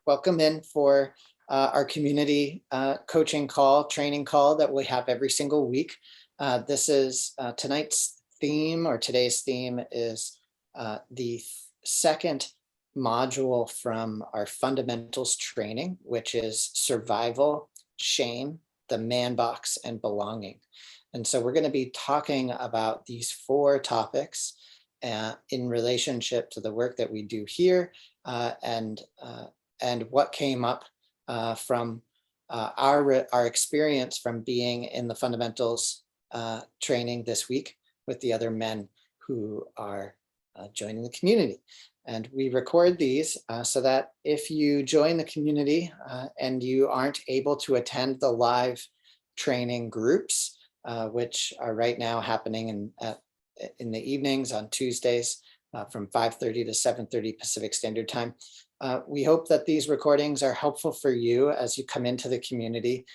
Welcome in for our community coaching call, training call that we have every single week. This is tonight's theme, or today's theme is the second module from our fundamentals training, which is survival, shame, the man box, and belonging. And so we're going to be talking about these four topics in relationship to the work that we do here and what came up from our experience from being in the fundamentals training this week with the other men who are joining the community. And we record these so that if you join the community and you aren't able to attend the live training groups, which are right now happening in the evenings on Tuesdays from 5:30 to 7:30 Pacific Standard Time. We hope that these recordings are helpful for you as you come into the community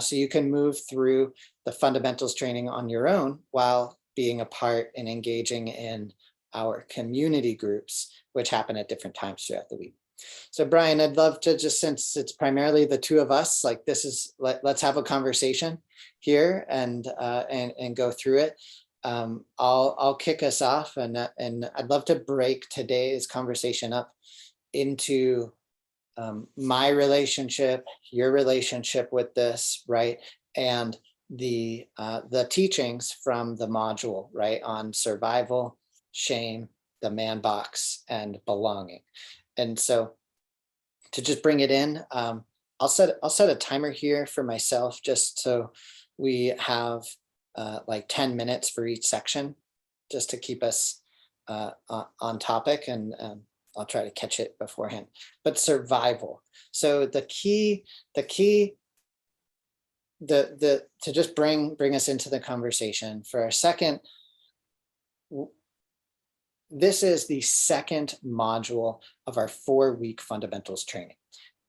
so you can move through the fundamentals training on your own while being a part and engaging in our community groups, which happen at different times throughout the week. So Brian, I'd love to, just since it's primarily the two of us, like this is, let's have a conversation here and go through it. I'll kick us off, and I'd love to break today's conversation up into my relationship, your relationship with this, right? And the teachings from the module, right, on survival, shame, the man box, and belonging. And so to just bring it in, I'll set a timer here for myself just so we have like 10 minutes for each section, just to keep us on topic, and I'll try to catch it beforehand. But survival. So the key to just bring us into the conversation for a second. This is the second module of our 4-week fundamentals training.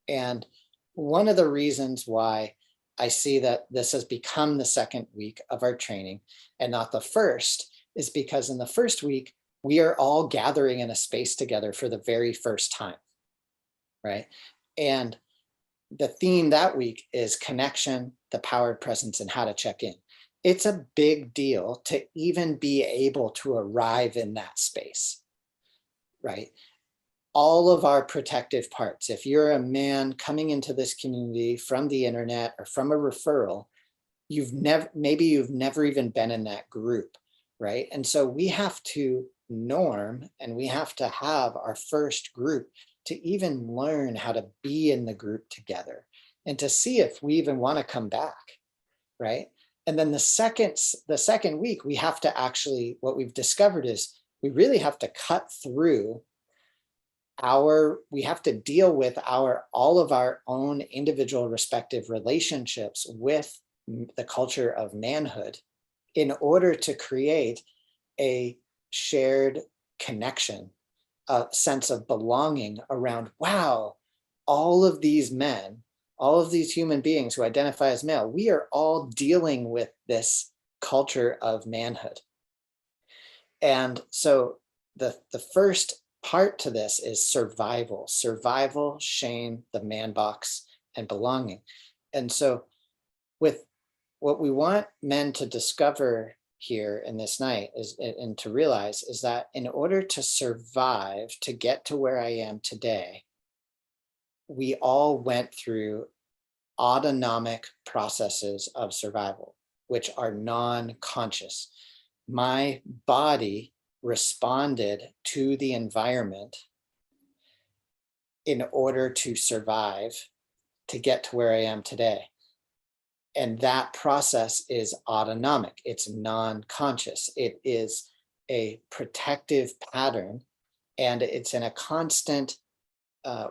And one of the reasons why I see that this has become the second week of our training and not the first is because in the first week, we are all gathering in a space together for the very first time, right? And the theme that week is connection, the power of presence, and how to check in. It's a big deal to even be able to arrive in that space, right? All of our protective parts, if you're a man coming into this community from the internet or from a referral, maybe you've never even been in that group, right? And so we have to norm, and we have to have our first group to even learn how to be in the group together and to see if we even want to come back, right? And then the second week, we have to actually, what we've discovered is we really have to cut through we have to deal with all of our own individual respective relationships with the culture of manhood in order to create a shared connection, a sense of belonging around, wow, all of these men, all of these human beings who identify as male, we are all dealing with this culture of manhood. And so the first part to this is survival, shame, the man box, and belonging. And so with what we want men to discover here in this night is, and to realize, is that in order to survive, to get to where I am today, we all went through autonomic processes of survival, which are non-conscious. My body responded to the environment in order to survive, to get to where I am today. And that process is autonomic. It's non-conscious. It is a protective pattern, and it's in a constant,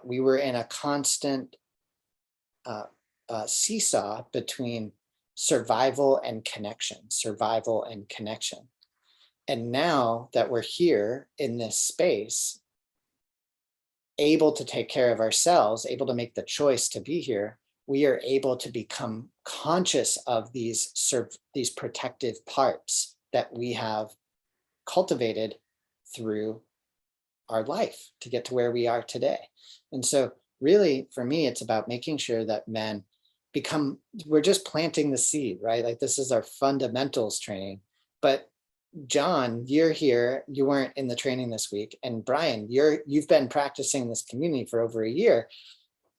we were in a constant seesaw between survival and connection. And now that we're here in this space, able to take care of ourselves, able to make the choice to be here, we are able to become conscious of these protective parts that we have cultivated through our life to get to where we are today. And so really, for me, it's about making sure that men become, we're just planting the seed, right? Like this is our fundamentals training. But John, you're here, you weren't in the training this week. And Brian, you've been practicing this community for over a year.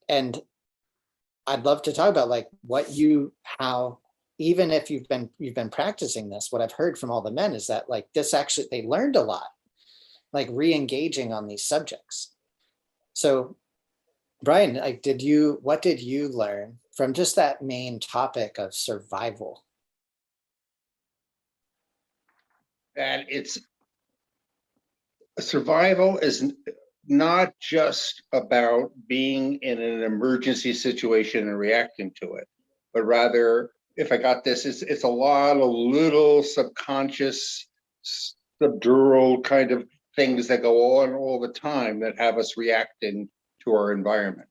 And I'd love to talk about like how, even if you've been practicing this, what I've heard from all the men is that like this actually, they learned a lot, like re-engaging on these subjects. So Brian, like, what did you learn from just that main topic of survival? And it's survival is not just about being in an emergency situation and reacting to it, but rather, if I got this, it's a lot of little subconscious, subdural kind of things that go on all the time that have us reacting to our environment.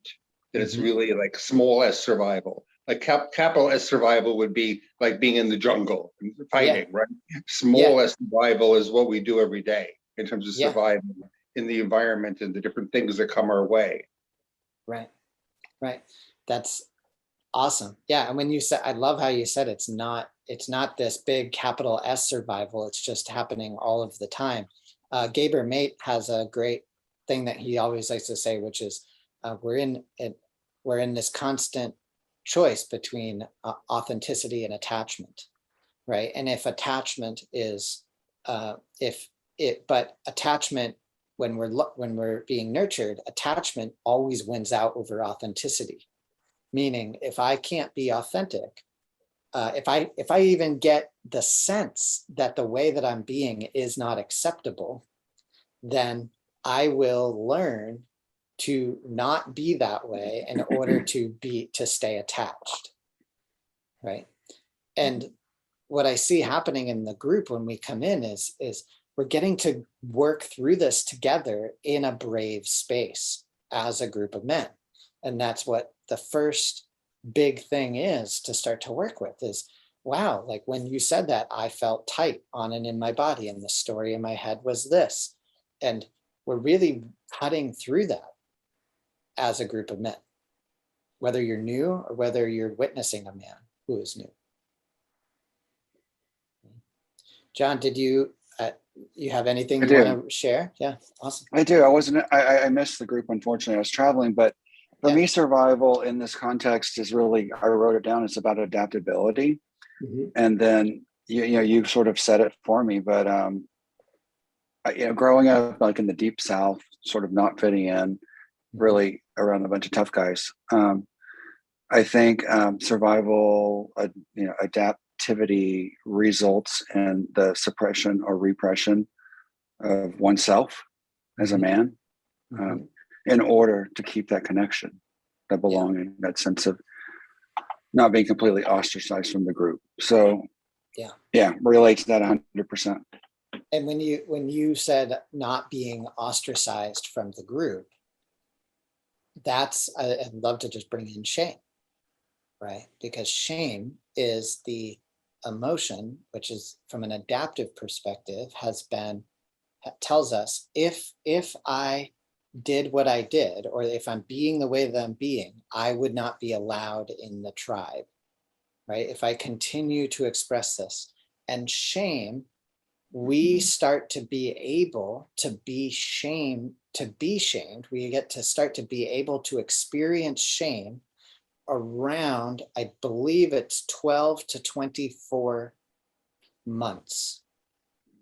That it's really like small s survival. Like capital S survival would be like being in the jungle and fighting, right? Small s survival is what we do every day in terms of surviving in the environment and the different things that come our way. Right, right. That's awesome. Yeah, and when you said, I love how you said it's not this big capital S survival. It's just happening all of the time. Gaber Mate has a great thing that he always likes to say, which is we're in this constant choice between authenticity and attachment, right? And if attachment is but attachment, when we're being nurtured, attachment always wins out over authenticity. Meaning, if I can't be authentic, if I even get the sense that the way that I'm being is not acceptable, then I will learn to not be that way in order to stay attached, right? And what I see happening in the group when we come in is we're getting to work through this together in a brave space as a group of men. And that's what the first big thing is to start to work with is, wow, like when you said that, I felt tight on and in my body, and the story in my head was this. And we're really cutting through that as a group of men, whether you're new or whether you're witnessing a man who is new. John, did you have anything you want to share? Yeah, awesome. I do. I missed the group, unfortunately. I was traveling, but for me, survival in this context is really, I wrote it down, it's about adaptability. And then, you sort of said it for me, but, growing up like in the deep South, sort of not fitting in, really around a bunch of tough guys. I think survival, adaptivity results in the suppression or repression of oneself as a man, in order to keep that connection, that belonging, that sense of not being completely ostracized from the group. So relate to that 100%. And when you said not being ostracized from the group, that's, I'd love to just bring in shame, right? Because shame is the emotion, which is from an adaptive perspective, tells us if I did what I did, or if I'm being the way that I'm being, I would not be allowed in the tribe, right? If I continue to express this. And shame, we start to be able to be shamed. We get to start to be able to experience shame around, I believe it's 12 to 24 months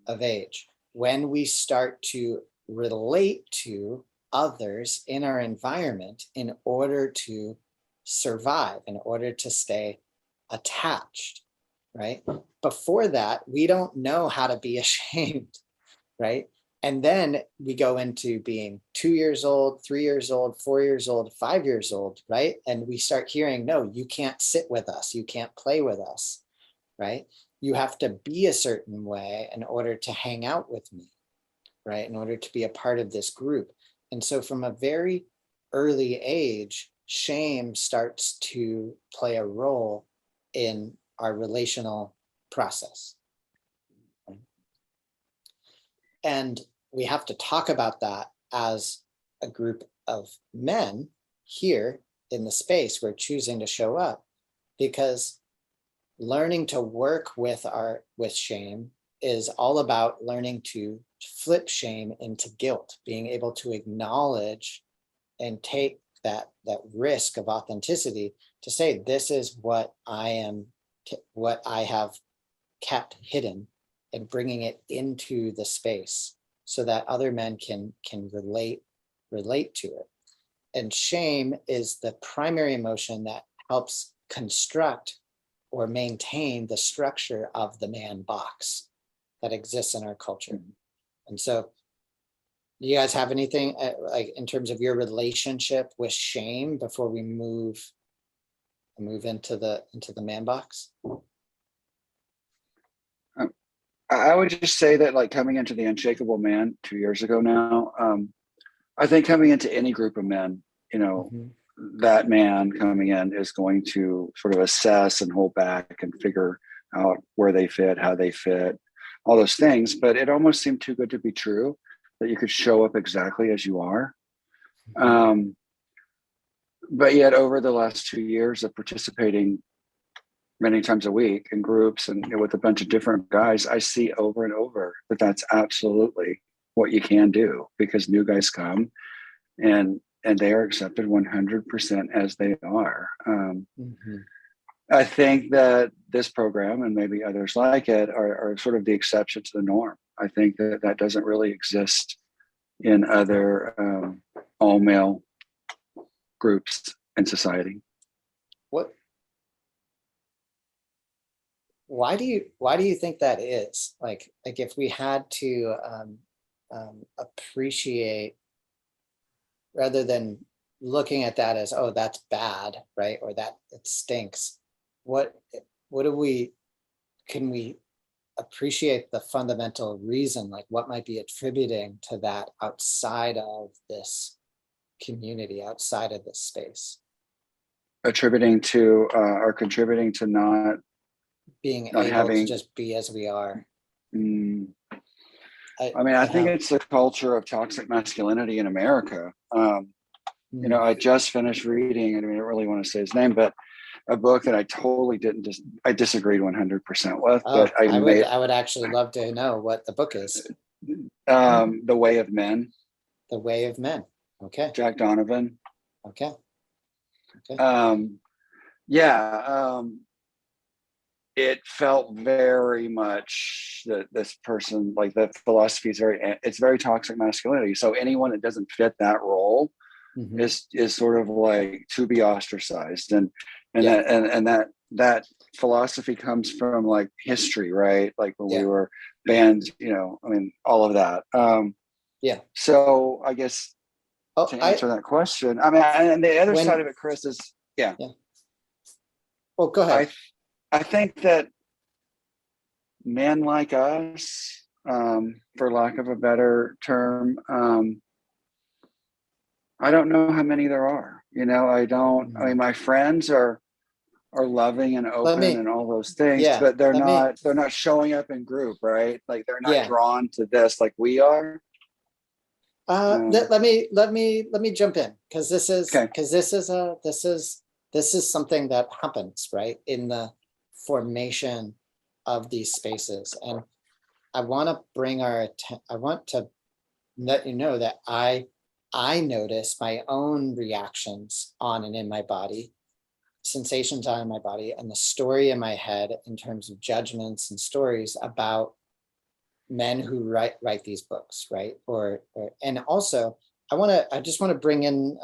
of age, when we start to relate to others in our environment in order to survive, in order to stay attached, right? Before that, we don't know how to be ashamed, right? And then we go into being 2 years old, 3 years old, 4 years old, 5 years old, right? And we start hearing, no, you can't sit with us, you can't play with us, right? You have to be a certain way in order to hang out with me, right? In order to be a part of this group. And so from a very early age, shame starts to play a role in our relational process. And we have to talk about that as a group of men, here in the space, we're choosing to show up because learning to work with shame is all about learning to flip shame into guilt, being able to acknowledge and take that risk of authenticity to say, this is what what I have kept hidden, and bringing it into the space so that other men can relate to it. And shame is the primary emotion that helps construct or maintain the structure of the man box that exists in our culture. And so, do you guys have anything like in terms of your relationship with shame before we move into the man box? I would just say that, like, coming into the Unshakable Man 2 years ago now, I think coming into any group of men, you know, that man coming in is going to sort of assess and hold back and figure out where they fit, how they fit, all those things. But it almost seemed too good to be true that you could show up exactly as you are. But yet over the last 2 years of participating many times a week in groups and with a bunch of different guys, I see over and over that that's absolutely what you can do, because new guys come and they are accepted 100% as they are. I think that this program, and maybe others like it, are sort of the exception to the norm. I think that doesn't really exist in other all male groups in society. Why do you think that is? Like if we had to appreciate, rather than looking at that as, oh, that's bad, right? Or that it stinks. Can we appreciate the fundamental reason, like what might be attributing to that outside of this community, outside of this space? Attributing to or contributing to not able to just be as we are. I think it's the culture of toxic masculinity in America. You know, I just finished reading, I don't really want to say his name, but a book that I totally I disagreed 100% with. But I would actually love to know what the book is. The Way of Men. The Way of Men. Okay. Jack Donovan. Okay. It felt very much that this person, like, the philosophy is it's very toxic masculinity. So anyone that doesn't fit that role is sort of like to be ostracized. And that philosophy comes from like history, right? Like when we were banned, you know, I mean, all of that. So I guess to answer that question, I mean, and the other side of it, Chris, is well, go ahead. I think that men like us, for lack of a better term, I don't know how many there are. You know, I mean, my friends are loving and open and all those things, but they're not showing up in group, right? Like they're not drawn to this like we are. Let me jump in, because this is something that happens, right, in the formation of these spaces. And I want to let you know that I notice my own reactions on and in my body, sensations on in my body, and the story in my head in terms of judgments and stories about men who write these books, right? And also I just want to bring in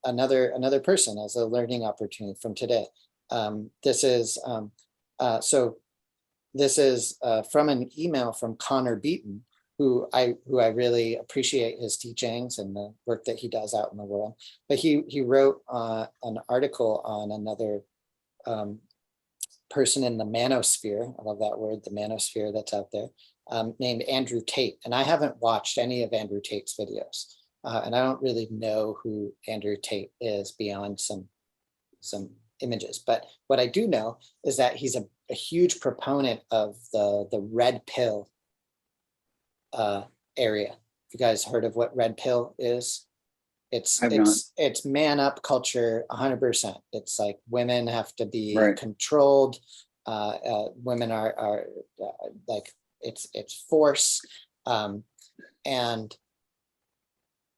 another person as a learning opportunity from today. This is from an email from Connor Beaton, who I really appreciate his teachings and the work that he does out in the world. But he wrote an article on another person in the manosphere. I love that word, the manosphere that's out there, named Andrew Tate. And I haven't watched any of Andrew Tate's videos. And I don't really know who Andrew Tate is beyond some images. But what I do know is that he's a huge proponent of the red pill area. If you guys heard of what red pill is, I've not. It's man up culture 100%. It's like women have to be Right. controlled. Women are like, it's force. And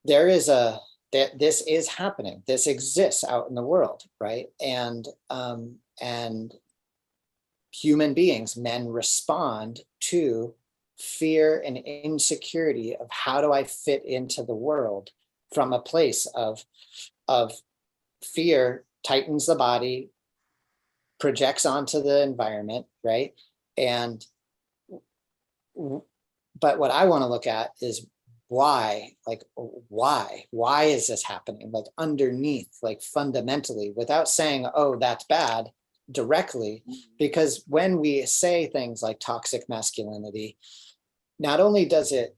there is this is happening. This exists out in the world, right? And human beings, men, respond to fear and insecurity of how do I fit into the world from a place of fear, tightens the body, projects onto the environment, right? And but what I want to look at is why is this happening, like underneath, like fundamentally, without saying, oh, that's bad directly, because when we say things like toxic masculinity, not only does it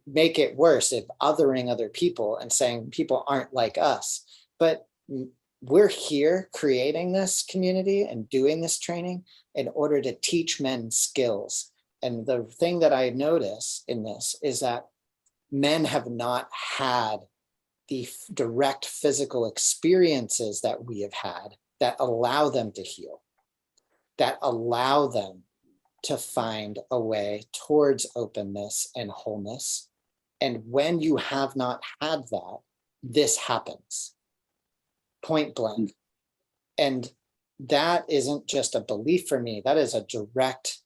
make it worse if othering other people and saying people aren't like us, but we're here creating this community and doing this training in order to teach men skills. And the thing that I notice in this is that men have not had the direct physical experiences that we have had that allow them to heal, that allow them to find a way towards openness and wholeness. And when you have not had that, this happens, point blank. And that isn't just a belief for me, that is a direct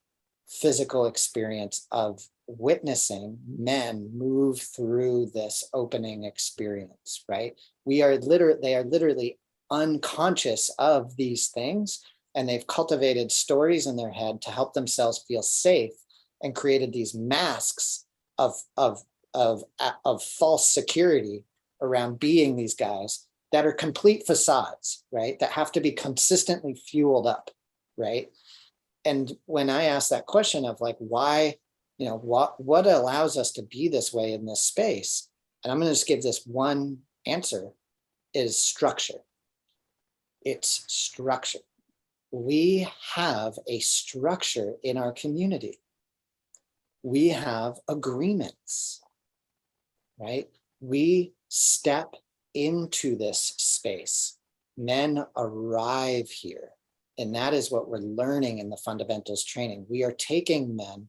physical experience of witnessing men move through this opening experience, right? They are literally unconscious of these things, and they've cultivated stories in their head to help themselves feel safe and created these masks of false security around being these guys that are complete facades, right? That have to be consistently fueled up, right? And when I ask that question of like, why, what allows us to be this way in this space? And I'm going to just give this one answer, is structure. It's structure. We have a structure in our community. We have agreements, right? We step into this space. Men arrive here. And that is what we're learning in the fundamentals training. We are taking men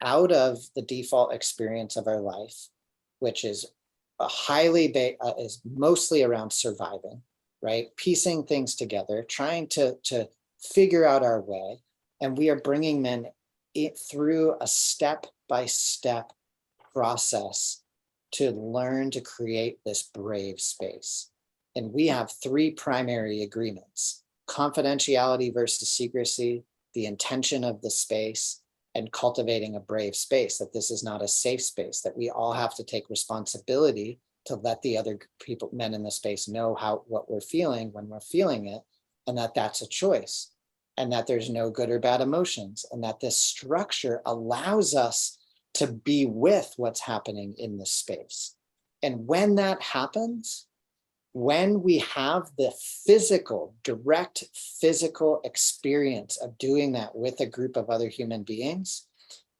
out of the default experience of our life, which is is mostly around surviving, right? Piecing things together, trying to figure out our way. And we are bringing men through a step-by-step process to learn to create this brave space. And we have 3 primary agreements: confidentiality versus secrecy, the intention of the space, and cultivating a brave space, that this is not a safe space, that we all have to take responsibility to let the other people, men in the space, know what we're feeling when we're feeling it, and that that's a choice, and that there's no good or bad emotions, and that this structure allows us to be with what's happening in the space. And when that happens, when we have the direct physical experience of doing that with a group of other human beings,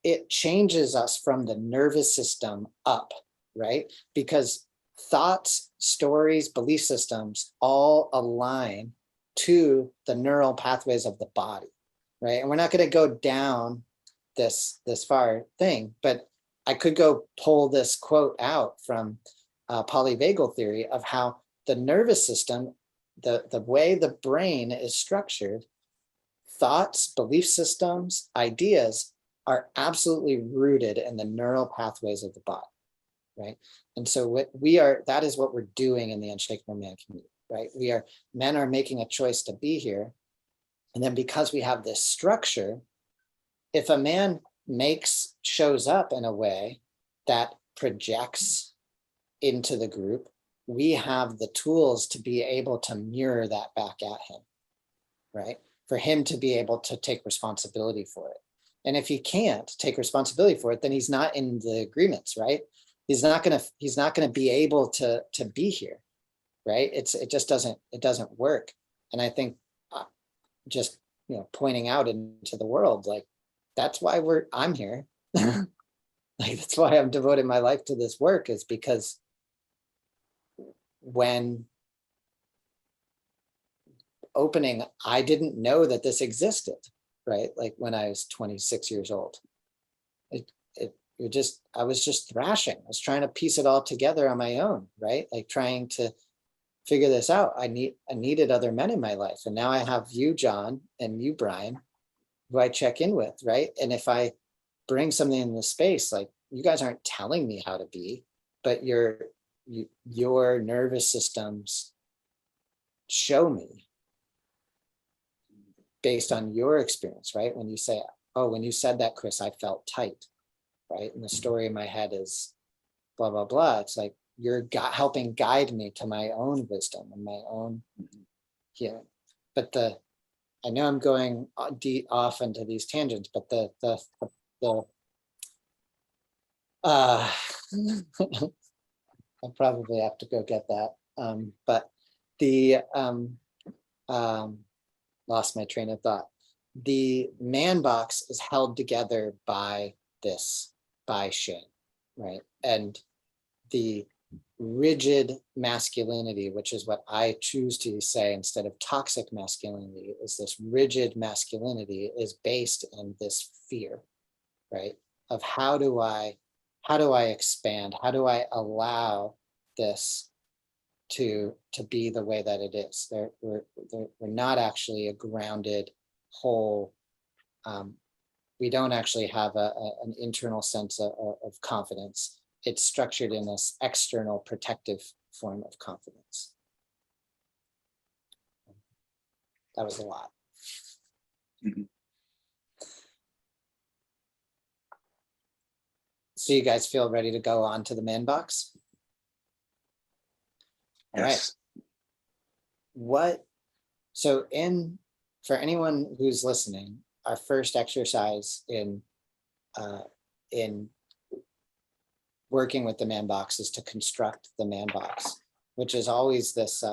it changes us from the nervous system up, right? Because thoughts, stories, belief systems all align to the neural pathways of the body, right? And we're not going to go down this far thing, but I could go pull this quote out from polyvagal theory of how the nervous system, the way the brain is structured, thoughts, belief systems, ideas are absolutely rooted in the neural pathways of the body, right? And so that is what we're doing in the Unshakable Man community, right? Men are making a choice to be here. And then because we have this structure, if a man shows up in a way that projects into the group, we have the tools to be able to mirror that back at him, right? For him to be able to take responsibility for it. And if he can't take responsibility for it, then he's not in the agreements, right? He's not gonna be able to be here, right? It just doesn't work. And I think just pointing out into the world, like, that's why I'm here. Like, that's why I'm devoting my life to this work, is because when opening, I didn't know that this existed, right? Like when I was 26 years old. I was just thrashing. I was trying to piece it all together on my own, right? Like trying to figure this out. I needed other men in my life. And now I have you, John, and you, Brian, who I check in with, right? And if I bring something in the space, like you guys aren't telling me how to be, but your nervous systems show me based on your experience, right? When you say, oh, when you said that, Chris, I felt tight, right? And the story in my head is blah, blah, blah. It's like you're helping guide me to my own wisdom and my own healing. But I know I'm going off into these tangents, but I'll probably have to go get that. But lost my train of thought. The man box is held together by shame, right? And the rigid masculinity, which is what I choose to say instead of toxic masculinity, is this rigid masculinity is based in this fear, right? Of how do I expand? How do I allow this to be the way that it is? We're not actually a grounded whole. We don't actually have an internal sense of confidence. It's structured in this external protective form of confidence. That was a lot. Mm-hmm. So you guys feel ready to go on to the man box? All Yes. right. So for anyone who's listening, our first exercise in working with the man box is to construct the man box, which is always this,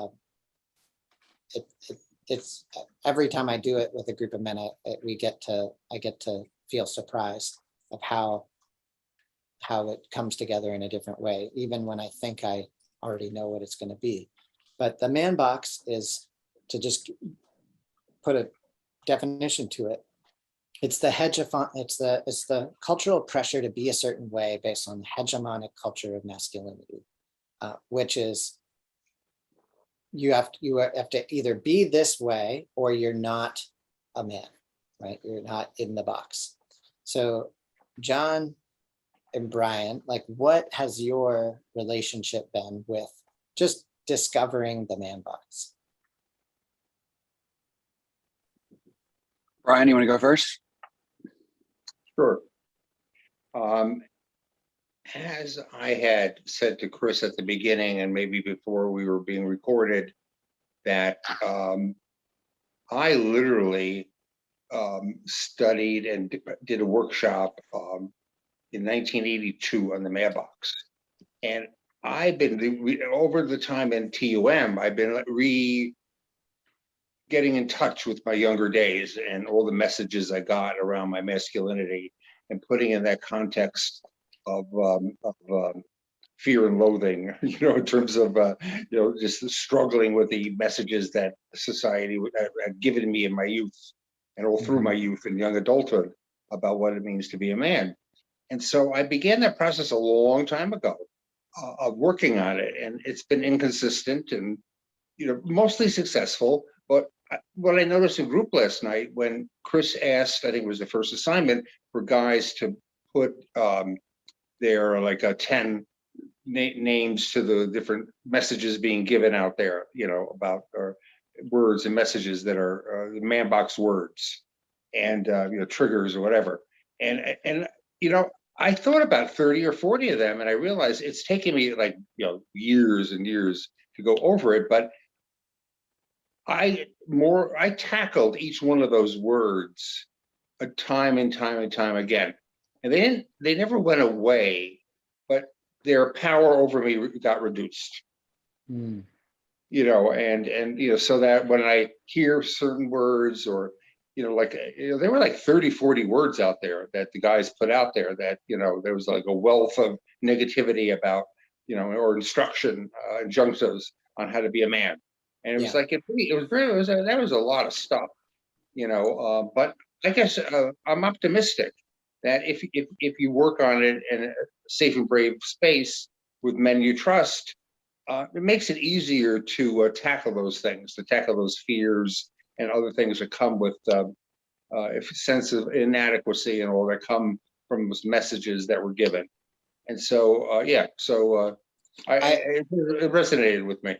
it's every time I do it with a group of men, I get to feel surprised of how it comes together in a different way, even when I think I already know what it's going to be. But the man box is, to just put a definition to it, it's the cultural pressure to be a certain way based on the hegemonic culture of masculinity, which is you have to either be this way or you're not a man, right? You're not in the box. So John and Brian, like, what has your relationship been with just discovering the man box? Brian, you want to go first? Sure. As I had said to Chris at the beginning, and maybe before we were being recorded, that I literally studied and did a workshop in 1982 on the mailbox. And I've been, over the time in TUM, I've been getting in touch with my younger days and all the messages I got around my masculinity and putting in that context of fear and loathing, in terms of, just struggling with the messages that society had given me in my youth and all through my youth and young adulthood about what it means to be a man. And so I began that process a long time ago of working on it, and it's been inconsistent and, mostly successful. But what I noticed in group last night when Chris asked, I think it was the first assignment, for guys to put their 10 names to the different messages being given out there, about words and messages that are the man box words and triggers or whatever. And I thought about 30 or 40 of them, and I realized it's taken me years and years to go over it, but I tackled each one of those words time and time and time again. And they never went away, but their power over me got reduced. And so that when I hear certain words or, there were 30, 40 words out there that the guys put out there that, there was like a wealth of negativity about, or injunctions on how to be a man. And it was Yeah. like, that was a lot of stuff, but I guess I'm optimistic that if you work on it in a safe and brave space with men you trust, it makes it easier to tackle those things, to tackle those fears and other things that come with sense of inadequacy and all that come from those messages that were given. And so, it resonated with me.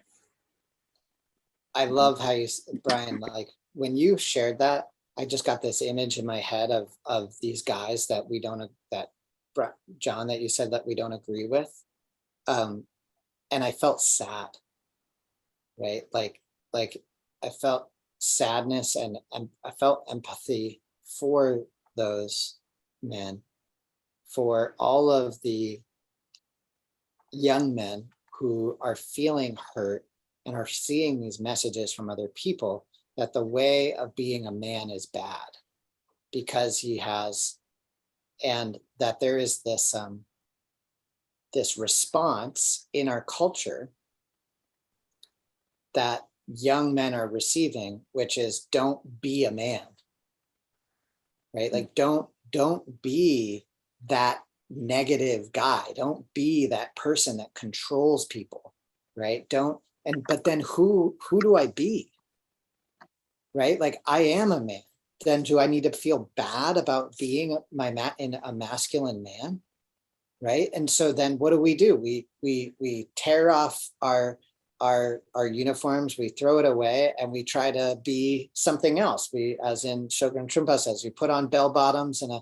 I love how Brian, like when you shared that, I just got this image in my head of these guys that John, that you said that we don't agree with. And I felt sad, right? Like I felt sadness and I felt empathy for those men, for all of the young men who are feeling hurt and are seeing these messages from other people that the way of being a man is bad because he has, and that there is this this response in our culture that young men are receiving, which is don't be a man, right? Like don't be that negative guy, don't be that person that controls people, right? But then who do I be, right? Like I am a man, then do I need to feel bad about being a masculine man, right? And so then what do? We tear off our uniforms, we throw it away, and we try to be something else. We, as in Shogun Trungpa says, we put on bell bottoms and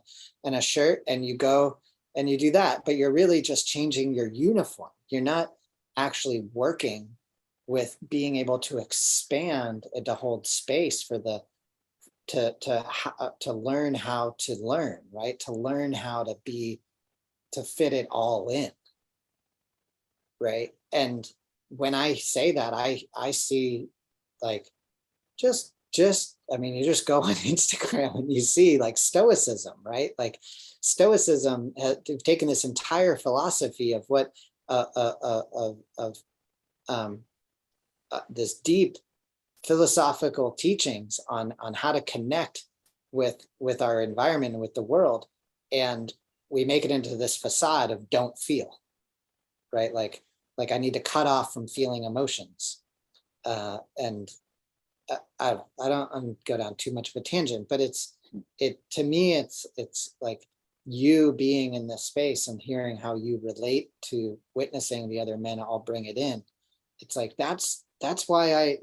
a shirt, and you go and you do that, but you're really just changing your uniform. You're not actually working with being able to expand and to hold space for the to learn how to learn, right? To learn how to fit it all in, right? And when I say that, I see like just I mean, you just go on Instagram and you see like stoicism, right? Like stoicism, they've taken this entire philosophy of what this deep philosophical teachings on how to connect with our environment and with the world, and we make it into this facade of don't feel, right? Like I need to cut off from feeling emotions, and I don't go down too much of a tangent, but to me it's like you being in this space and hearing how you relate to witnessing the other men all bring it in. It's like that's why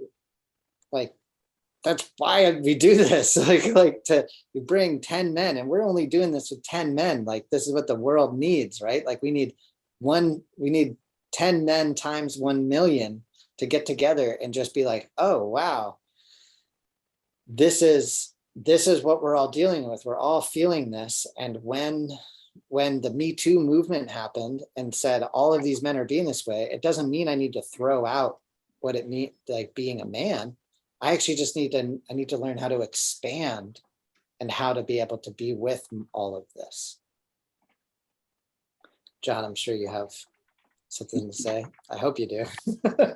that's why we do this. like to bring 10 men, and we're only doing this with 10 men. Like this is what the world needs, right? Like we need 10 men times 1 million to get together and just be like, oh wow, this is what we're all dealing with. We're all feeling this. And when the Me Too movement happened and said all of these men are being this way, it doesn't mean I need to throw out what it means like being a man. I actually just need to learn how to expand and how to be able to be with all of this. John, I'm sure you have something to say. I hope you do.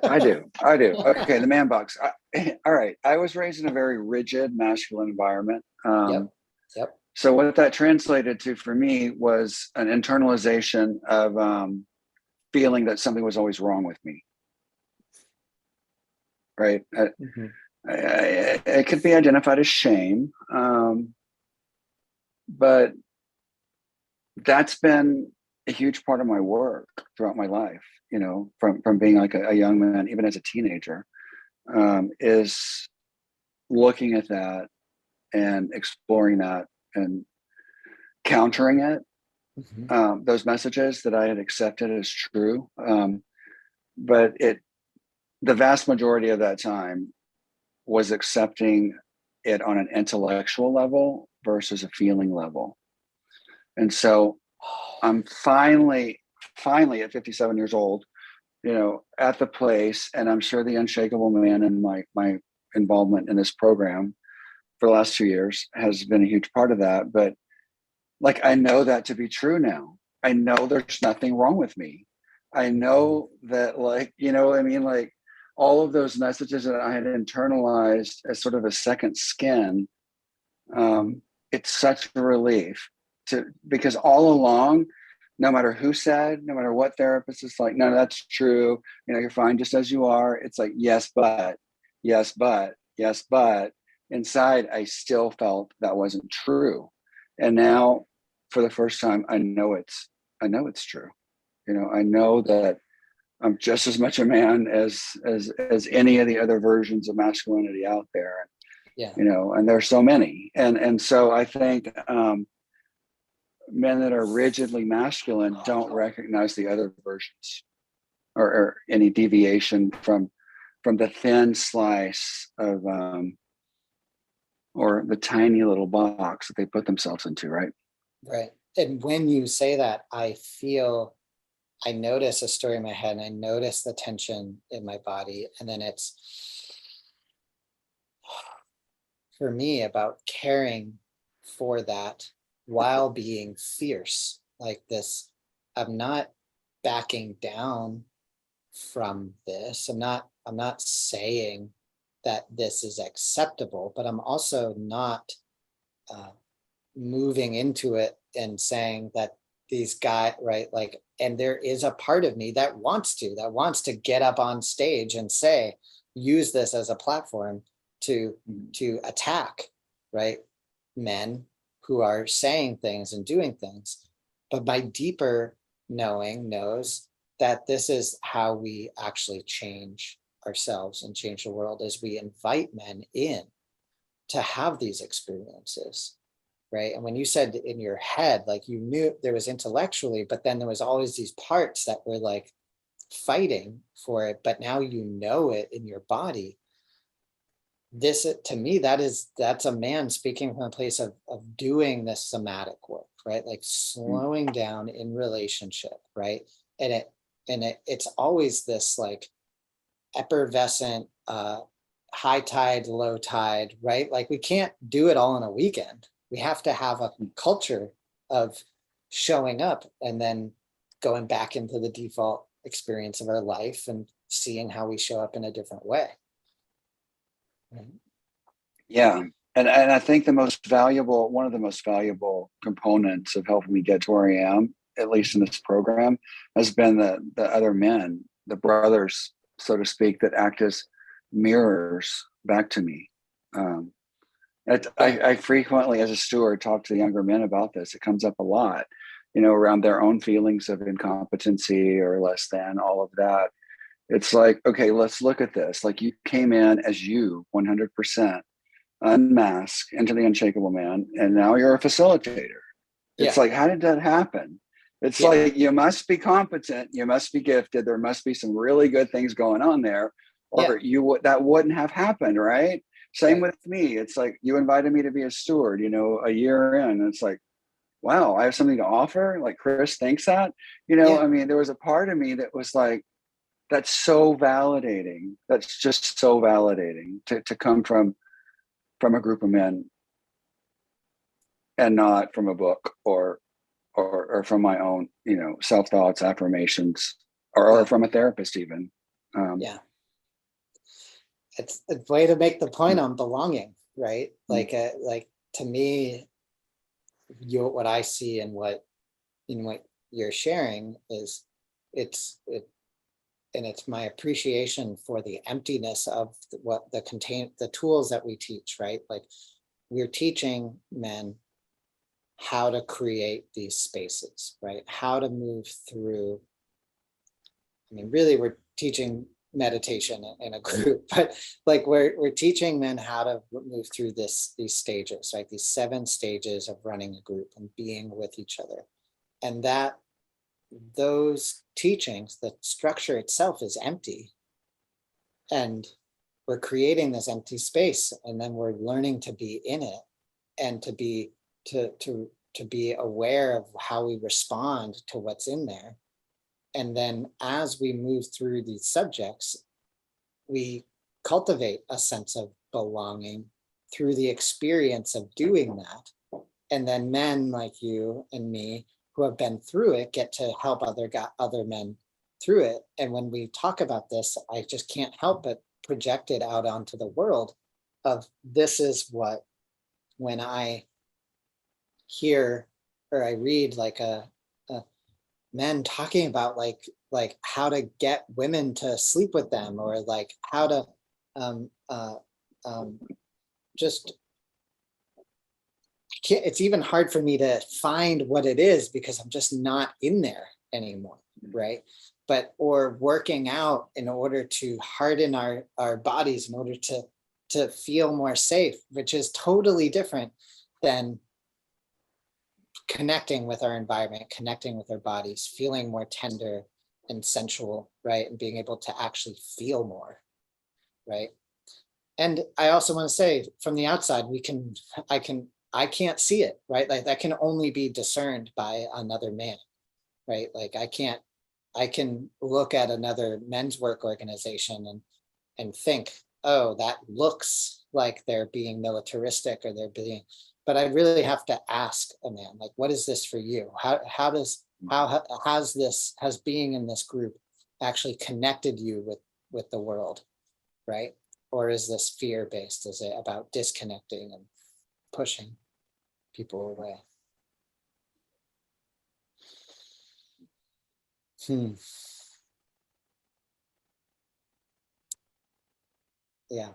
I do. Okay, the man box. All right. I was raised in a very rigid masculine environment. Yep. So what that translated to for me was an internalization of feeling that something was always wrong with me. Right. Mm-hmm. It could be identified as shame, but that's been a huge part of my work throughout my life. From being like a young man, even as a teenager, is looking at that and exploring that and countering it. Mm-hmm. Those messages that I had accepted as true, but the vast majority of that time was accepting it on an intellectual level versus a feeling level. And so I'm finally at 57 years old, at the place, and I'm sure the Unshakable Man and my involvement in this program for the last 2 years has been a huge part of that. But like, I know that to be true now. I know there's nothing wrong with me. I know that, like, you know, I mean, like all of those messages that I had internalized as sort of a second skin, it's such a relief to, because all along, no matter who said, no matter what therapist is like, no, that's true. You know, you're fine just as you are. It's like, yes, but, yes, but, yes, but inside, I still felt that wasn't true. And now for the first time, I know it's true. You know, I know that I'm just as much a man as any of the other versions of masculinity out there. Yeah. You know, and there's so many. And so I think men that are rigidly masculine don't recognize the other versions, or any deviation from the thin slice of or the tiny little box that they put themselves into, right? Right. And when you say that, I notice a story in my head, and I notice the tension in my body. And then it's for me about caring for that while being fierce, like this. I'm not backing down from this. I'm not saying that this is acceptable, but I'm also not uh, moving into it and saying that these guys, right, like, and there is a part of me that wants to get up on stage and say, use this as a platform to attack, right, men who are saying things and doing things. But my deeper knowing knows that this is how we actually change ourselves and change the world, as we invite men in to have these experiences, right? And when you said in your head, like you knew there was intellectually, but then there was always these parts that were like fighting for it, but now you know it in your body. This, to me, that's a man speaking from a place of doing this somatic work, right? Like slowing down in relationship, right? And it's always this like effervescent, high tide, low tide, right? Like we can't do it all in a weekend. We have to have a culture of showing up and then going back into the default experience of our life and seeing how we show up in a different way. Right? Yeah. And I think one of the most valuable components of helping me get to where I am, at least in this program, has been the other men, the brothers, so to speak, that act as mirrors back to me. I frequently, as a steward, talk to the younger men about this. It comes up a lot, you know, around their own feelings of incompetency or less than, all of that. It's like, okay, let's look at this. Like you came in as you 100% unmasked into the Unshakable Man, and now you're a facilitator. It's Yeah. like, how did that happen? It's Yeah. like, you must be competent, you must be gifted, there must be some really good things going on there, or that wouldn't have happened, right? Same with me. It's like, you invited me to be a steward, you know, a year in, and it's like, wow, I have something to offer. Like Chris thinks that, you know, I mean, there was a part of me that was like, that's so validating. That's just so validating to come from a group of men and not from a book or from my own, you know, self-thoughts, affirmations, or from a therapist even. Yeah. It's a way to make the point on belonging, right? Like to me, what I see and what you're sharing is and it's my appreciation for the emptiness of what the tools that we teach, right? Like we're teaching men how to create these spaces, right? How to move through. I mean, really, we're teaching meditation in a group, but like we're teaching men how to move through these stages, right? These 7 stages of running a group and being with each other. And that those teachings, the structure itself is empty. And we're creating this empty space, and then we're learning to be in it and to be aware of how we respond to what's in there. And then as we move through these subjects, we cultivate a sense of belonging through the experience of doing that. And then men like you and me who have been through it get to help other men through it. And when we talk about this, I just can't help but project it out onto the world of this is what, when I hear or I read like a men talking about like how to get women to sleep with them, or like how to um, uh, um, just can't, it's even hard for me to find what it is because I'm just not in there anymore, right? But or working out in order to harden our bodies in order to feel more safe, which is totally different than connecting with our environment, connecting with our bodies, feeling more tender and sensual, right? And being able to actually feel more, right? And I also want to say from the outside, I can't see it, right? Like that can only be discerned by another man, right? Like I can look at another men's work organization and think, oh, that looks like they're being militaristic or they're being, but I really have to ask a man, like, what is this for you? How has being in this group actually connected you with the world, right? Or is this fear based? Is it about disconnecting and pushing people away? Yeah.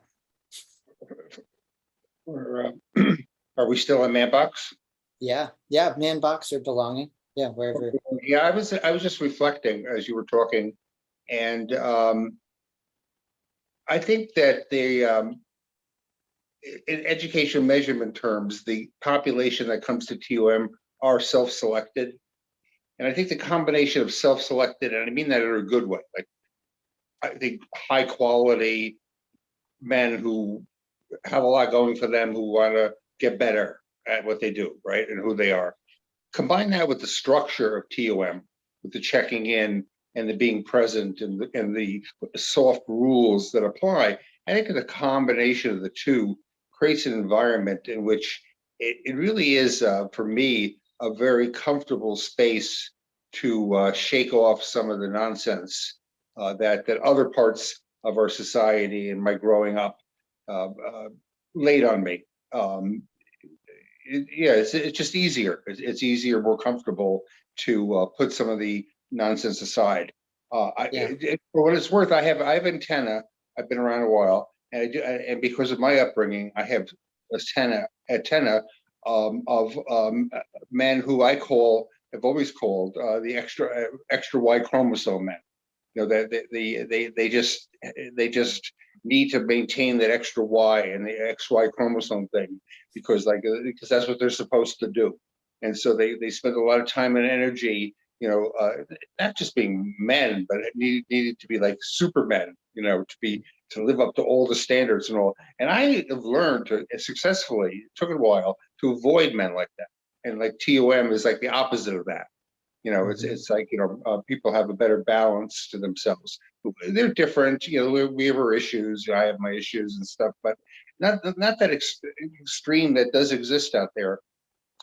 Are we still in man box? Yeah. Man box or belonging. Yeah. Wherever. Yeah, I was just reflecting as you were talking, and I think that in education measurement terms, the population that comes to TUM are self-selected. And I think the combination of self-selected, and I mean that in a good way, like I think high quality men who have a lot going for them, who want to get better at what they do, right? And who they are. Combine that with the structure of TUM, with the checking in and the being present and the soft rules that apply. I think the combination of the two creates an environment in which it really is, for me, a very comfortable space to shake off some of the nonsense that other parts of our society and my growing up laid on me. Yeah, it's just easier. It's easier, more comfortable to put some of the nonsense aside. Yeah. For what it's worth, I have antenna. I've been around a while, and and because of my upbringing, I have antenna of men who I have always called the extra Y chromosome men. You know that they just need to maintain that extra Y and the XY chromosome thing because that's what they're supposed to do, and so they spend a lot of time and energy, not just being men, but it needed to be like supermen, to live up to all the standards and all. And I have learned to successfully, it took a while, to avoid men like that, and like TUM is like the opposite of that. It's like, people have a better balance to themselves. They're different, we have our issues. I have my issues and stuff, but not that extreme that does exist out there.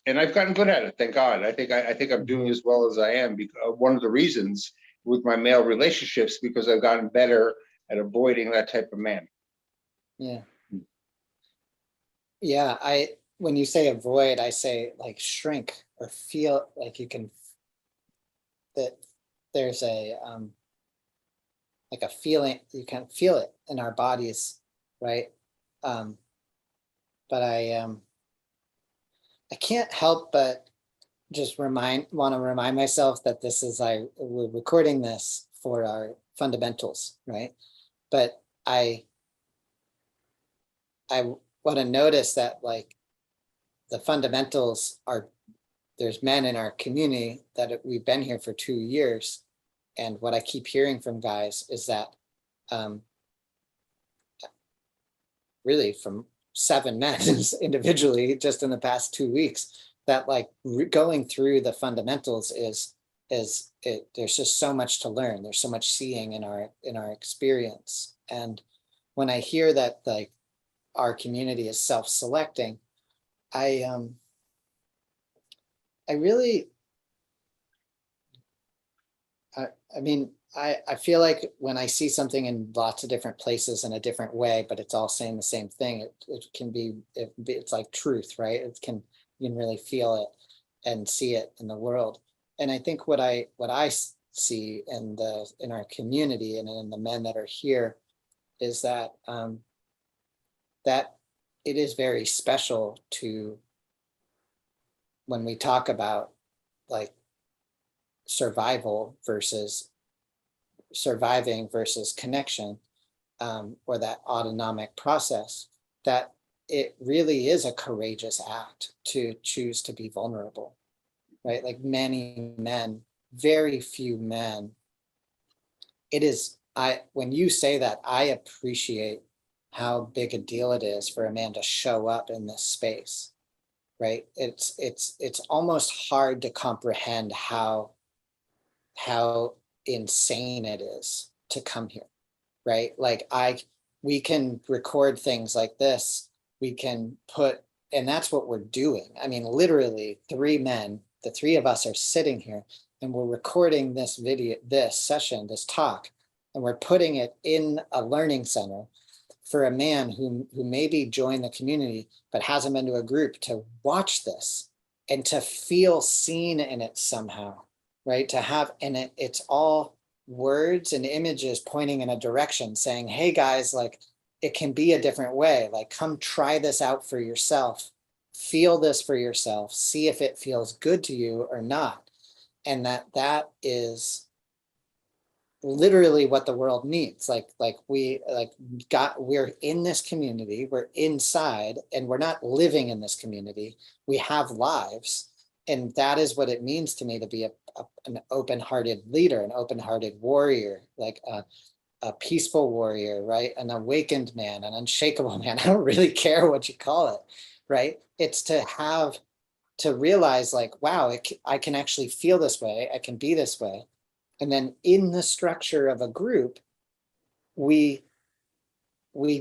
And I've gotten good at it, thank God. I think I'm doing as well as I am. Because one of the reasons with my male relationships, because I've gotten better at avoiding that type of man. Yeah. Yeah. When you say avoid, I say like shrink or feel like you can, that there's a like a feeling, you can feel it in our bodies, right? But I can't help but just want to remind myself that we're recording this for our fundamentals, right? But I want to notice that like the fundamentals are, there's men in our community that we've been here for 2 years. And what I keep hearing from guys is that really from 7 men individually just in the past 2 weeks, that like going through the fundamentals there's just so much to learn. There's so much seeing in our experience. And when I hear that like our community is self-selecting, I really, I mean, I feel like when I see something in lots of different places in a different way, but it's all saying the same thing, it can be, it's like truth, right? You can really feel it and see it in the world. And I think what I see in our community and in the men that are here is that, that it is very special to, when we talk about like surviving versus connection, or that autonomic process, that it really is a courageous act to choose to be vulnerable, right? Like many men, very few men. It is, when you say that, I appreciate how big a deal it is for a man to show up in this space, right? It's almost hard to comprehend how insane it is to come here, right? Like we can record things like this, we can put, and that's what we're doing. I mean, literally 3 men, the 3 of us are sitting here and we're recording this video, this session, this talk, and we're putting it in a learning center for a man who maybe joined the community, but hasn't been to a group, to watch this and to feel seen in it somehow, right? To have, and it's all words and images pointing in a direction saying, hey guys, like it can be a different way. Like, come try this out for yourself. Feel this for yourself. See if it feels good to you or not. And that is literally what the world needs. We're in this community, we're inside, and we're not living in this community. We have lives. And that is what it means to me to be an open-hearted leader, an open-hearted warrior, like a peaceful warrior, right? An awakened man, an unshakable man. I don't really care what you call it, right? It's to realize like, wow, I can actually feel this way. I can be this way. And then in the structure of a group, we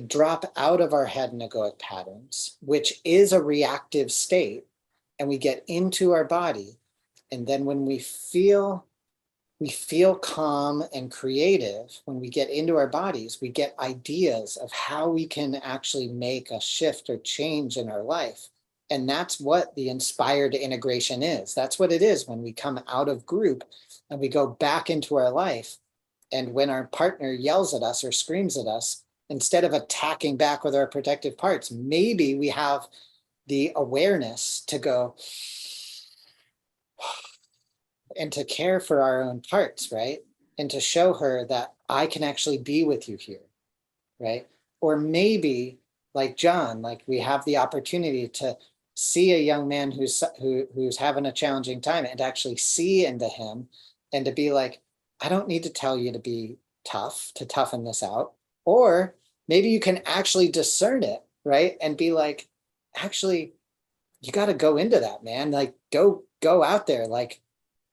drop out of our head and egoic patterns, which is a reactive state, and we get into our body. And then when we feel calm and creative, when we get into our bodies, we get ideas of how we can actually make a shift or change in our life. And that's what the inspired integration is. That's what it is when we come out of group and we go back into our life. And when our partner yells at us or screams at us, instead of attacking back with our protective parts, maybe we have the awareness to go and to care for our own parts, right? And to show her that I can actually be with you here, right? Or maybe like John, like we have the opportunity to see a young man who's having a challenging time and actually see into him and to be like, I don't need to tell you to be tough, to toughen this out. Or maybe you can actually discern it, right? And be like, actually, you got to go into that, man. Like go out there, like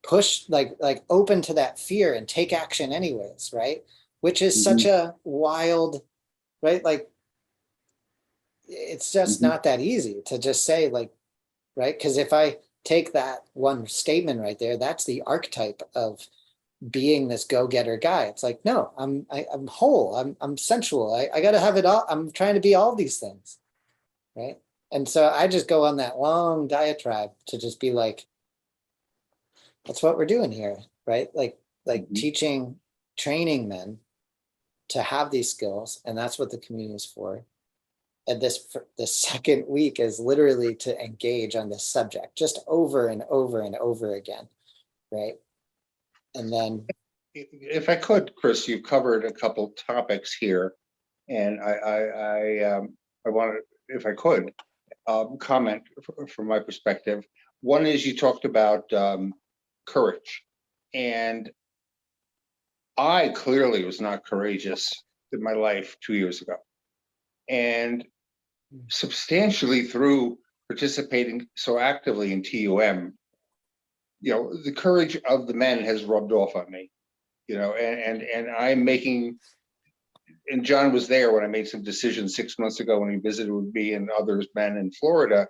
push, like open to that fear and take action anyways, right? Which is such a wild, right? Like it's just not that easy to just say like, right? Because if I take that one statement right there, that's the archetype of being this go-getter guy. It's like, no, I'm whole, I'm sensual, I gotta have it all, I'm trying to be all these things, right? And so I just go on that long diatribe to just be like, that's what we're doing here, right? Like teaching, training men to have these skills, and that's what the community is for. And the second week is literally to engage on this subject just over and over and over again, right? And then, if I could, Chris, you've covered a couple topics here, and I want to, if I could, comment from my perspective. One is you talked about courage, and I clearly was not courageous in my life 2 years ago, and substantially through participating so actively in TUM, you know, the courage of the men has rubbed off on me, you know, and I'm making, and John was there when I made some decisions 6 months ago when he visited with me and others men in Florida.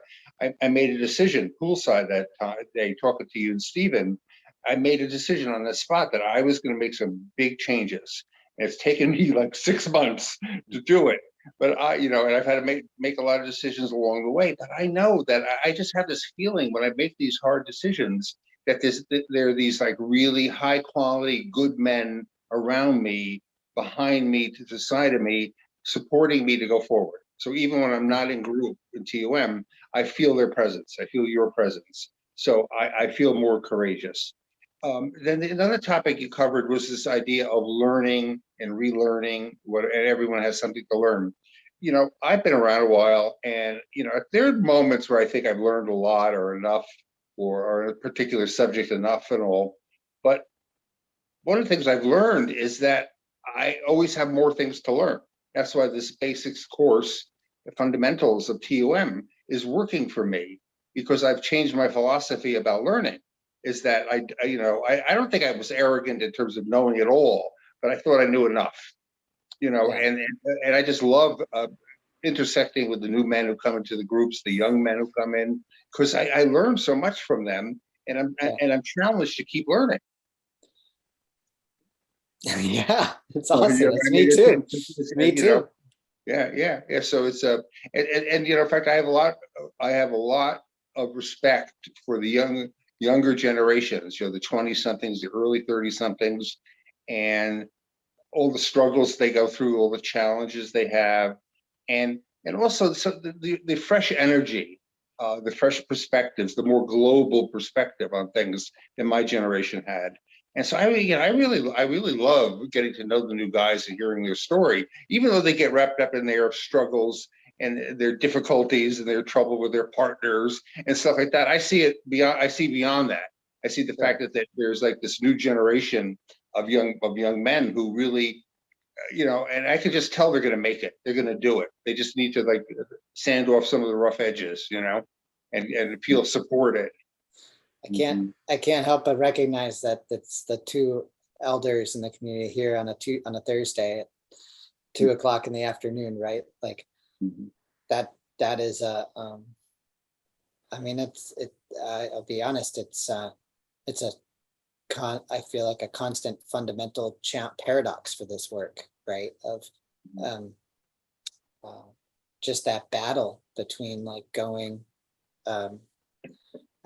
I made a decision poolside that day, talking to you and Stephen. I made a decision on the spot that I was going to make some big changes. And it's taken me like 6 months to do it. But and I've had to make a lot of decisions along the way. But I know that I just have this feeling when I make these hard decisions that there are these like really high quality, good men around me, behind me, to the side of me, supporting me to go forward. So even when I'm not in group in TUM, I feel their presence. I feel your presence. So I feel more courageous. Then another topic you covered was this idea of learning and relearning, and everyone has something to learn. I've been around a while, and there are moments where I think I've learned a lot or enough, or a particular subject enough and all. But one of the things I've learned is that I always have more things to learn. That's why this basics course, the fundamentals of TUM, is working for me, because I've changed my philosophy about learning. Is that I don't think I was arrogant in terms of knowing it all, but I thought I knew enough. Yeah. And I just love intersecting with the new men who come into the groups, the young men who come in, because I learn so much from them, and I'm challenged to keep learning. Yeah, it's So, awesome. It's me too. Me too. Yeah. So it's and in fact, I have a lot of respect for the younger generations, the 20-somethings, the early 30-somethings, and all the struggles they go through, all the challenges they have, and also the fresh energy, the fresh perspectives, the more global perspective on things than my generation had. And so I really love getting to know the new guys and hearing their story, even though they get wrapped up in their struggles and their difficulties and their trouble with their partners and stuff like that. I see beyond that. I see the fact that there's like this new generation of young men who really, and I can just tell they're going to make it. They're going to do it. They just need to like sand off some of the rough edges, and feel supported. I can't help but recognize that it's the two elders in the community here on a Thursday at 2:00 in the afternoon, right? Like that is I mean, I'll be honest, it's a I feel like a constant fundamental paradox for this work, right? Of just that battle between like going, and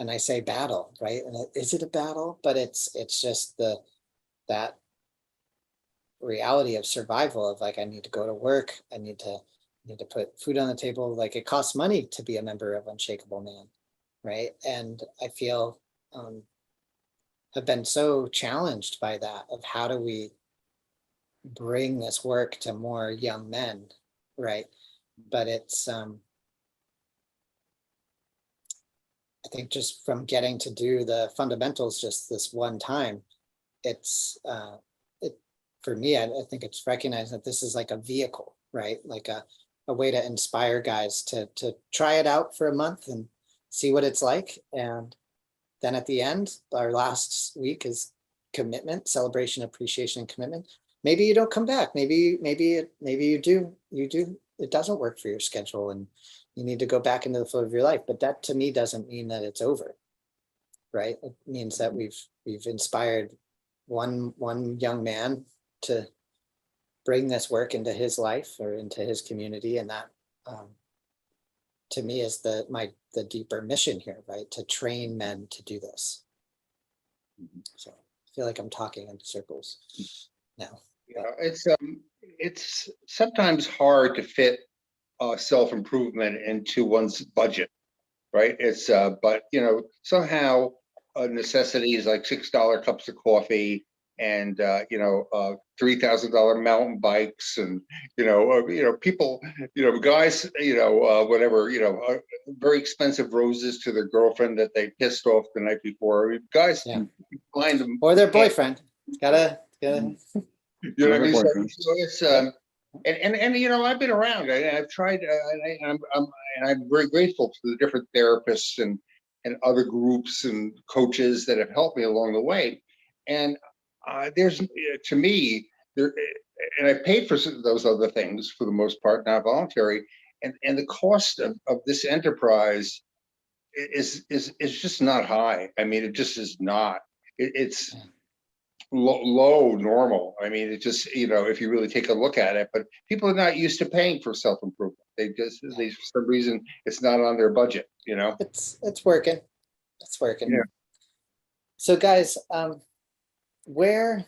I say battle, right? And is it a battle? But it's just that reality of survival of like, I need to go to work. I need to put food on the table. Like it costs money to be a member of Unshakable Man, right? And I feel have been so challenged by that of how do we bring this work to more young men, right? But it's I think just from getting to do the fundamentals just this one time, it's for me, I think it's recognized that this is like a vehicle, right? Like a way to inspire guys to try it out for a month and see what it's like. And then at the end, our last week is commitment, celebration, appreciation, and commitment. Maybe you don't come back. Maybe you do. It doesn't work for your schedule and you need to go back into the flow of your life. But that to me doesn't mean that it's over, right? It means that we've inspired one young man to bring this work into his life or into his community, and that to me is the deeper mission here, right? To train men to do this. So I feel like I'm talking in circles now. Yeah, it's sometimes hard to fit self-improvement into one's budget, right? It's but somehow necessities like $6 cups of coffee and $3,000 mountain bikes and people, guys, whatever, very expensive roses to their girlfriend that they pissed off the night before. Guys, find them, or their boyfriend. Gotta. You know what I mean? So it's and I've been around. I've tried, and I'm very grateful to the different therapists and other groups and coaches that have helped me along the way. And there's, to me, there, and I paid for those other things for the most part, not voluntary. And the cost of this enterprise is just not high. I mean, it just is not. it's low normal. I mean, it just, if you really take a look at it, but people are not used to paying for self-improvement. They for some reason, it's not on their budget, It's working. It's working. Yeah. So guys, where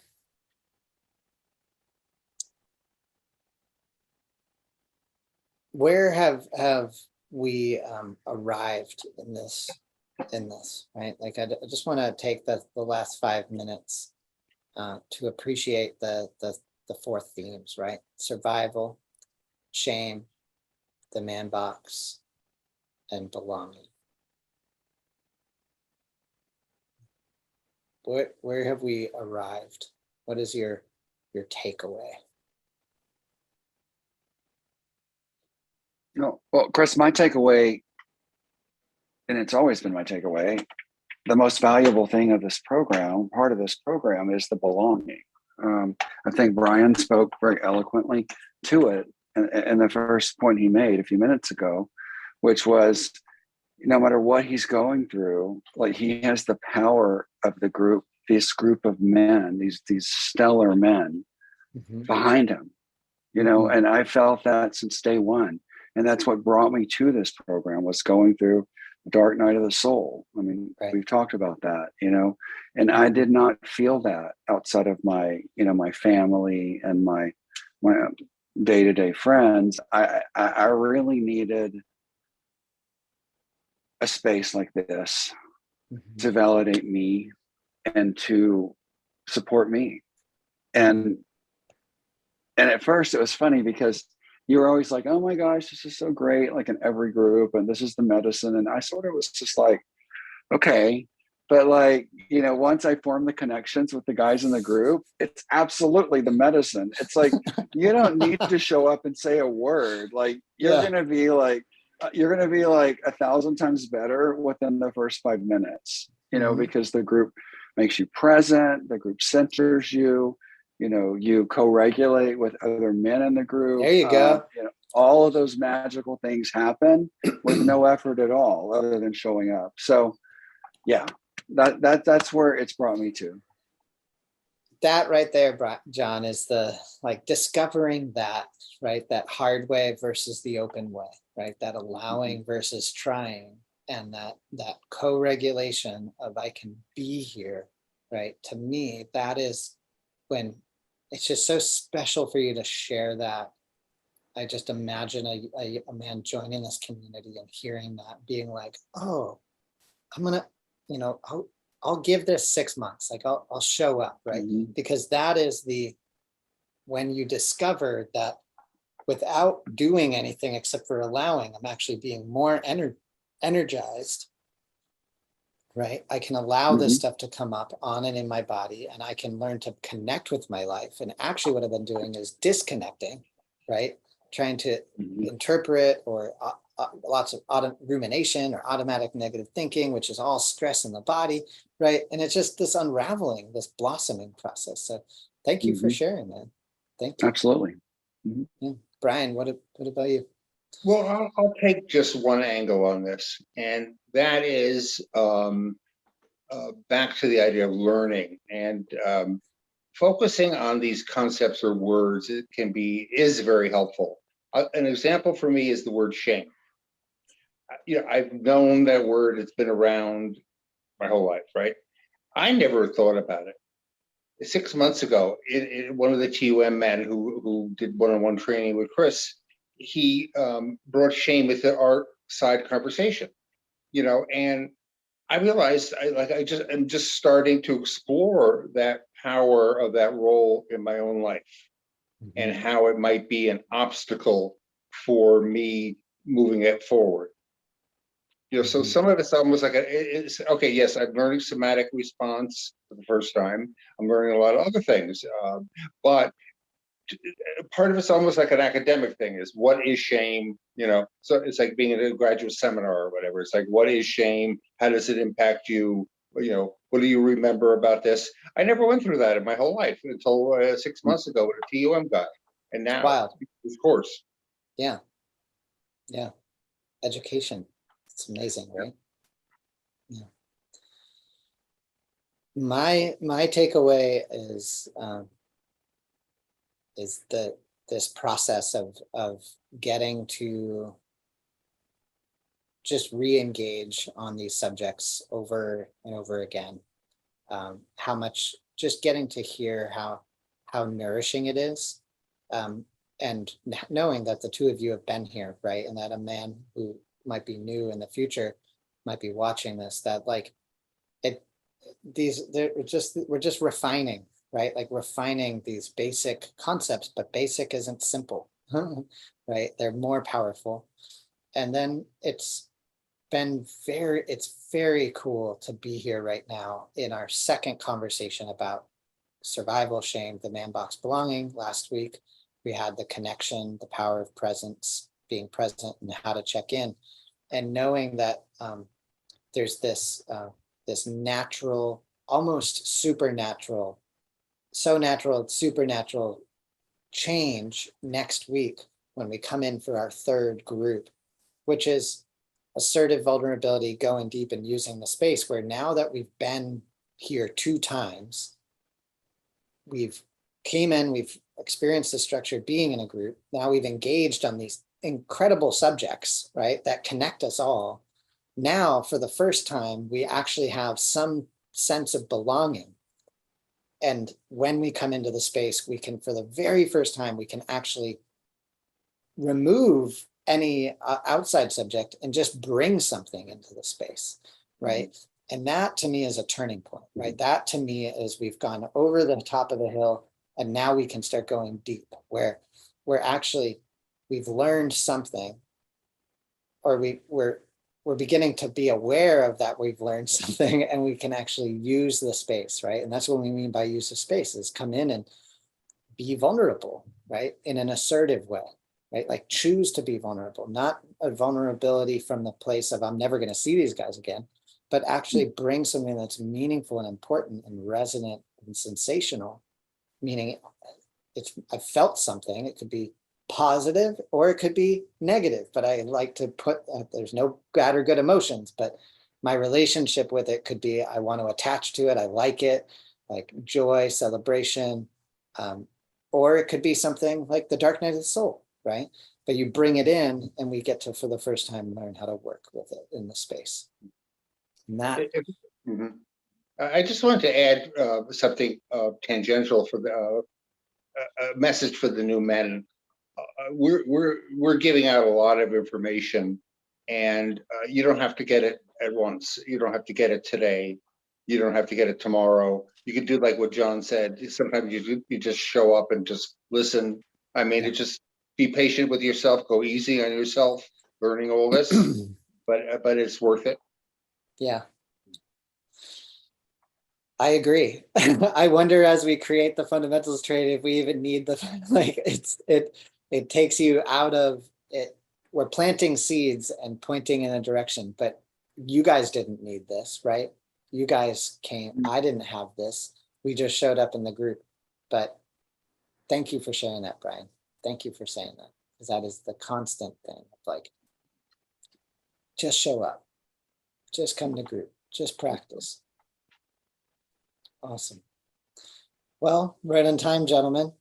have we arrived in this, right? Like I just want to take the last 5 minutes to appreciate the 4 themes, right? Survival, shame, the man box, and belonging. Where have we arrived? What is your takeaway? No, well, Chris, my takeaway, and it's always been my takeaway, the most valuable thing of this program, part of this program, is the belonging. I think Brian spoke very eloquently to it, and the first point he made a few minutes ago, which was, no matter what he's going through, like, he has the power of the group, this group of men, these stellar men behind him, and I felt that since day one. And that's what brought me to this program, was going through the dark night of the soul. I mean, right. We've talked about that, and I did not feel that outside of my, my family and my day-to-day friends. I really needed a space like this to validate me and to support me. And at first it was funny because you were always like, oh my gosh, this is so great, like in every group, and this is the medicine. And I sort of was just like, okay. But like, once I formed the connections with the guys in the group, it's absolutely the medicine. It's like, you don't need to show up and say a word. Like, you're going to be like 1,000 times better within the first 5 minutes, because the group makes you present, the group centers you, you co-regulate with other men in the group. There you go. All of those magical things happen with no effort at all, other than showing up. So yeah, that's where it's brought me to. That right there, John, is the discovering that, right? That hard way versus the open way, right? That allowing versus trying, and that co-regulation of I can be here, right? To me, that is when it's just so special for you to share that. I just imagine a man joining this community and hearing that, being like, oh, I'm gonna, I'll give this 6 months. Like I'll show up, right? Because that is when you discover that without doing anything except for allowing, I'm actually being more energized, right? I can allow this stuff to come up on and in my body, and I can learn to connect with my life. And actually what I've been doing is disconnecting, right? Trying to interpret or lots of rumination or automatic negative thinking, which is all stress in the body, right? And it's just this unraveling, this blossoming process. So thank you for sharing, man. Thank you. Absolutely. Yeah. Brian, what about you? Well, I'll take just one angle on this, and that is back to the idea of learning and focusing on these concepts or words. It is very helpful. An example for me is the word shame. I've known that word; it's been around my whole life, right? I never thought about it. 6 months ago, one of the TUM men who did one-on-one training with Chris, he brought shame into our side conversation, and I realized I'm just starting to explore that power of that role in my own life and how it might be an obstacle for me moving it forward. So some of it's almost like it's okay. Yes, I'm learning somatic response for the first time. I'm learning a lot of other things, but part of it's almost like an academic thing. Is what is shame? So it's like being at a graduate seminar or whatever. It's like, what is shame? How does it impact you? What do you remember about this? I never went through that in my whole life until 6 months ago with a TUM guy, and now Wild. Of course. Yeah. Education. It's amazing, right? Yeah. My takeaway is this process of getting to just re-engage on these subjects over and over again. How much, just getting to hear how nourishing it is. And knowing that the two of you have been here, right? And that a man who might be new in the future might be watching this, that like we're just refining, right? Like refining these basic concepts, but basic isn't simple, right? They're more powerful. And then it's very cool to be here right now in our second conversation about survival shame, the man box belonging. Last week, we had the connection, the power of presence, being present, and how to check in. And knowing that there's this natural, almost supernatural, so natural, supernatural change next week when we come in for our third group, which is assertive vulnerability, going deep and using the space, where now that we've been here 2 times, we've experienced the structure being in a group. Now we've engaged on these incredible subjects, right, that connect us all. Now, for the first time, we actually have some sense of belonging. And when we come into the space, we can, for the very first time, we can actually remove any outside subject and just bring something into the space, right? Mm-hmm. And that to me is a turning point, right? That to me is we've gone over the top of the hill and now we can start going deep, where we're actually, we've learned something, or we're beginning to be aware of that we've learned something, and we can actually use the space, right? And that's what we mean by use of space, is come in and be vulnerable, right? In an assertive way, right? Like choose to be vulnerable, not a vulnerability from the place of I'm never going to see these guys again, but actually bring something that's meaningful and important and resonant and sensational, meaning I felt something. It could be positive or it could be negative, but I like to put, there's no bad or good emotions, but my relationship with it could be, I want to attach to it. I like it, like joy, celebration, or it could be something like the dark night of the soul, right? But you bring it in and we get to, for the first time, learn how to work with it in the space. And that. I just wanted to add something tangential for the a message for the new men. We're giving out a lot of information, and you don't have to get it at once. You don't have to get it today. You don't have to get it tomorrow. You can do like what John said. Sometimes you just show up and just listen. I mean, it just be patient with yourself. Go easy on yourself. Learning all this, but it's worth it. Yeah. I agree. I wonder, as we create the fundamentals training, if we even need the, like, it takes you out of it. We're planting seeds and pointing in a direction, but you guys didn't need this, right? You guys came, I didn't have this. We just showed up in the group, but thank you for sharing that, Brian. Thank you for saying that, because that is the constant thing. Like, just show up, just come to group, just practice. Awesome. Well, right on time, gentlemen.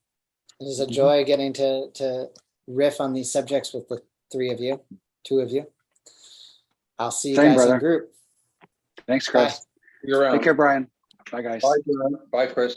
It is a joy getting to riff on these subjects with the 3 of you, 2 of you. I'll see you guys in group. Thanks, Chris. You're around. Take care, Brian. Bye, guys. Bye, John. Bye, Chris.